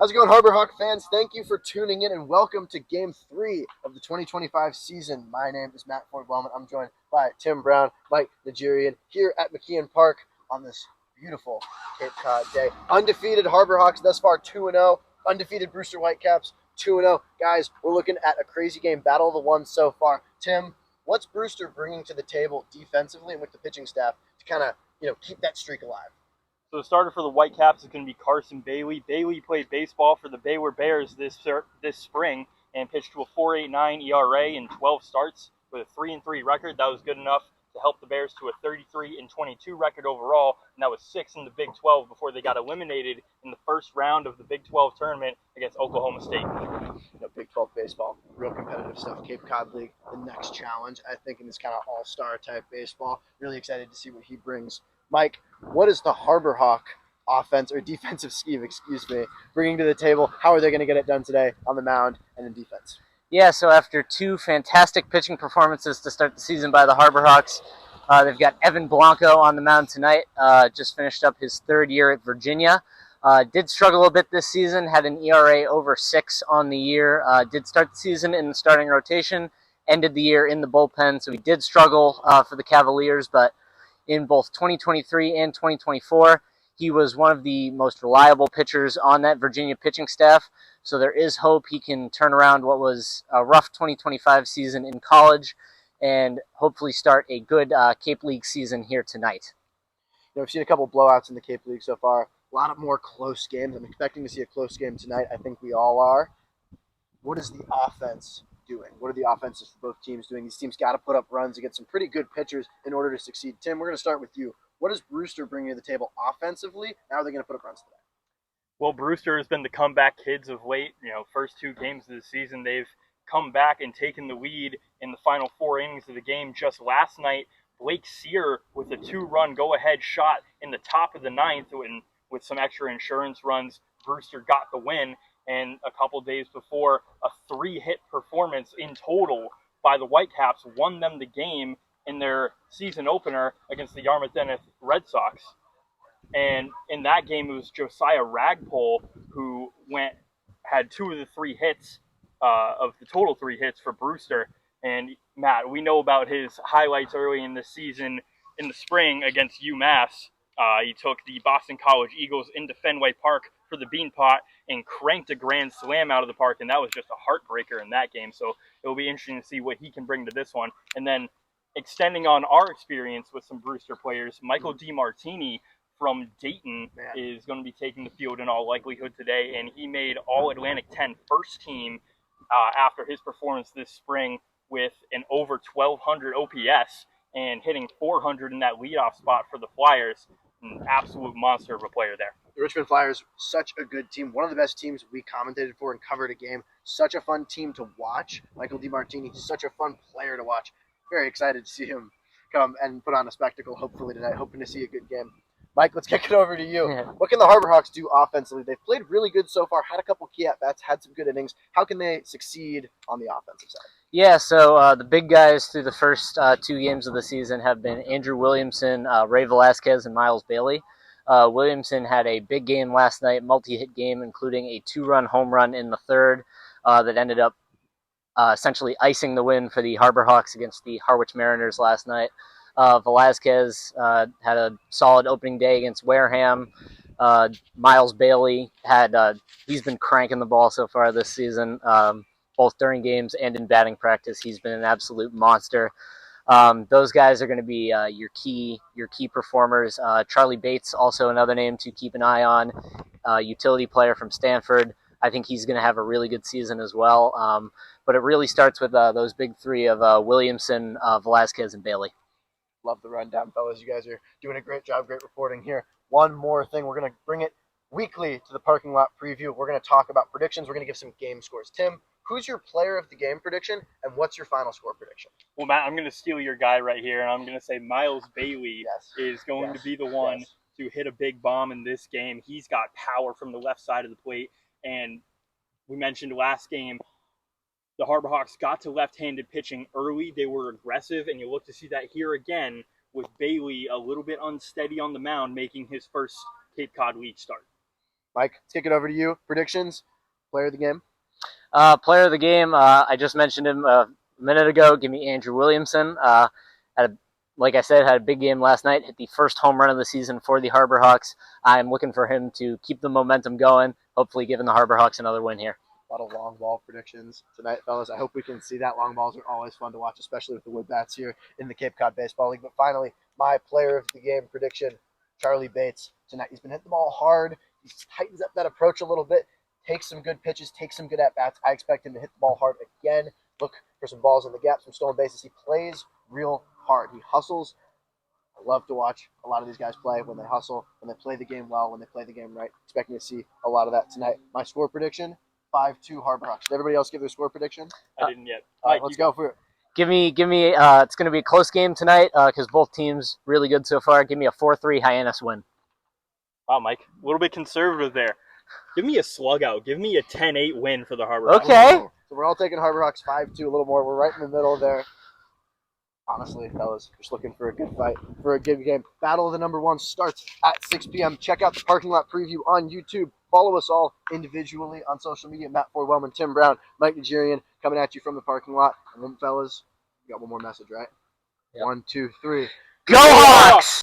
How's it going, Harbor Hawk fans? Thank you for tuning in and welcome to Game 3 of the 2025 season. My name is Matt Ford-Wellman. I'm joined by Tym Brown, Michael Najarian here at McKeon Park on this beautiful Cape Cod day. Undefeated Harbor Hawks thus far 2-0. Undefeated Brewster Whitecaps 2-0. Guys, we're looking at a crazy game, battle of the ones so far. Tym, what's Brewster bringing to the table defensively and with the pitching staff to kind of keep that streak alive? So the starter for the Whitecaps is going to be Carson Bailey. Bailey played baseball for the Baylor Bears this spring and pitched to a 4.89 ERA in 12 starts with a 3-3 record. That was good enough to help the Bears to a 33-22 record overall, and that was 6th in the Big 12 before they got eliminated in the first round of the Big 12 tournament against Oklahoma State. Big 12 baseball, real competitive stuff. Cape Cod League, the next challenge, I think, in this kind of all-star type baseball. Really excited to see what he brings. Mike, what is the Harbor Hawk offense or defensive scheme, bringing to the table? How are they going to get it done today on the mound and in defense? Yeah, so after two fantastic pitching performances to start the season by the Harbor Hawks, they've got Evan Blanco on the mound tonight. Just finished up his third year at Virginia. Did struggle a bit this season, had an ERA over 6 on the year. Did start the season in the starting rotation, ended the year in the bullpen, so he did struggle for the Cavaliers, but in both 2023 and 2024, he was one of the most reliable pitchers on that Virginia pitching staff. So there is hope he can turn around what was a rough 2025 season in college and hopefully start a good Cape League season here tonight. I've seen a couple blowouts in the Cape League so far. A lot of more close games. I'm expecting to see a close game tonight. I think we all are. What is the offense doing? What are the offenses for both teams doing? These teams got to put up runs against some pretty good pitchers in order to succeed. Tym, we're going to start with you. What is Brewster bringing to the table offensively? How are they going to put up runs today? Well, Brewster has been the comeback kids of late. First 2 games of the season, they've come back and taken the lead in the final 4 innings of the game. Just last night, Blake Sear with a 2-run go-ahead shot in the top of the 9th, with some extra insurance runs, Brewster got the win. And a couple days before, a 3-hit performance in total by the Whitecaps won them the game in their season opener against the Yarmouth Red Sox. And in that game, it was Josiah Ragpole who had 2 of the 3 hits of the total 3 hits for Brewster. And Matt, we know about his highlights early in the season in the spring against UMass. He took the Boston College Eagles into Fenway Park for the Beanpot and cranked a grand slam out of the park, and that was just a heartbreaker in that game. So it'll be interesting to see what he can bring to this one. And then extending on our experience with some Brewster players, Michael DiMartini from Dayton is going to be taking the field in all likelihood today, and he made All-Atlantic 10 first team after his performance this spring with an over 1,200 OPS and hitting 400 in that leadoff spot for the Flyers. An absolute monster of a player there. The Richmond Flyers, such a good team. One of the best teams we commentated for and covered a game. Such a fun team to watch. Michael DiMartini, such a fun player to watch. Very excited to see him come and put on a spectacle, hopefully tonight. Hoping to see a good game. Mike, let's kick it over to you. Yeah. What can the Harbor Hawks do offensively? They've played really good so far, had a couple key at-bats, had some good innings. How can they succeed on the offensive side? Yeah, so the big guys through the first 2 games of the season have been Andrew Williamson, Ray Velasquez, and Miles Bailey. Williamson had a big game last night, multi-hit game, including a 2-run home run in the 3rd that ended up essentially icing the win for the Harbor Hawks against the Harwich Mariners last night. Velasquez had a solid opening day against Wareham. Miles Bailey he's been cranking the ball so far this season, both during games and in batting practice. He's been an absolute monster. Those guys are going to be your key performers. Charlie Bates, also another name to keep an eye on, utility player from Stanford. I think he's going to have a really good season as well. But it really starts with those big 3 of Williamson, Velasquez, and Bailey. Love the rundown, fellas. You guys are doing a great job, great reporting here. One more thing. We're going to bring it weekly to the parking lot preview. We're going to talk about predictions. We're going to give some game scores. Tym, who's your player of the game prediction, and what's your final score prediction? Well, Matt, I'm going to steal your guy right here, and I'm going to say Miles Bailey is going to be the one to hit a big bomb in this game. He's got power from the left side of the plate, and we mentioned last game, the Harbor Hawks got to left-handed pitching early. They were aggressive, and you look to see that here again with Bailey a little bit unsteady on the mound, making his first Cape Cod League start. Mike, let's kick it over to you. Predictions, player of the game. Player of the game, I just mentioned him a minute ago. Give me Andrew Williamson. Like I said, had a big game last night. Hit the first home run of the season for the Harbor Hawks. I'm looking for him to keep the momentum going. Hopefully, giving the Harbor Hawks another win here. A lot of long ball predictions tonight, fellas. I hope we can see that. Long balls are always fun to watch, especially with the wood bats here in the Cape Cod Baseball League. But finally, my player of the game prediction, Charlie Bates. Tonight, he's been hitting the ball hard. He tightens up that approach a little bit, takes some good pitches, takes some good at-bats. I expect him to hit the ball hard again. Look for some balls in the gaps, some stolen bases. He plays real hard. He hustles. I love to watch a lot of these guys play when they hustle, when they play the game well, when they play the game right. Expecting to see a lot of that tonight. My score prediction, 5-2 Harbor Hawks. Did everybody else give their score prediction? I didn't yet. All right, let's go for it. Give me. It's going to be a close game tonight because both teams really good so far. Give me a 4-3 Hyannis win. Wow, Mike, a little bit conservative there. Give me a slug out. Give me a 10-8 win for the Harbor Hawks. Okay. So we're all taking Harbor Hawks 5-2, a little more. We're right in the middle there. Honestly, fellas, just looking for a good fight, for a good game. Battle of the number one starts at 6 p.m. Check out the parking lot preview on YouTube. Follow us all individually on social media. Matt Ford-Wellman, Tym Brown, Mike Najarian coming at you from the parking lot. And then, fellas, you got one more message, right? Yep. 1, 2, 3. Go Hawks!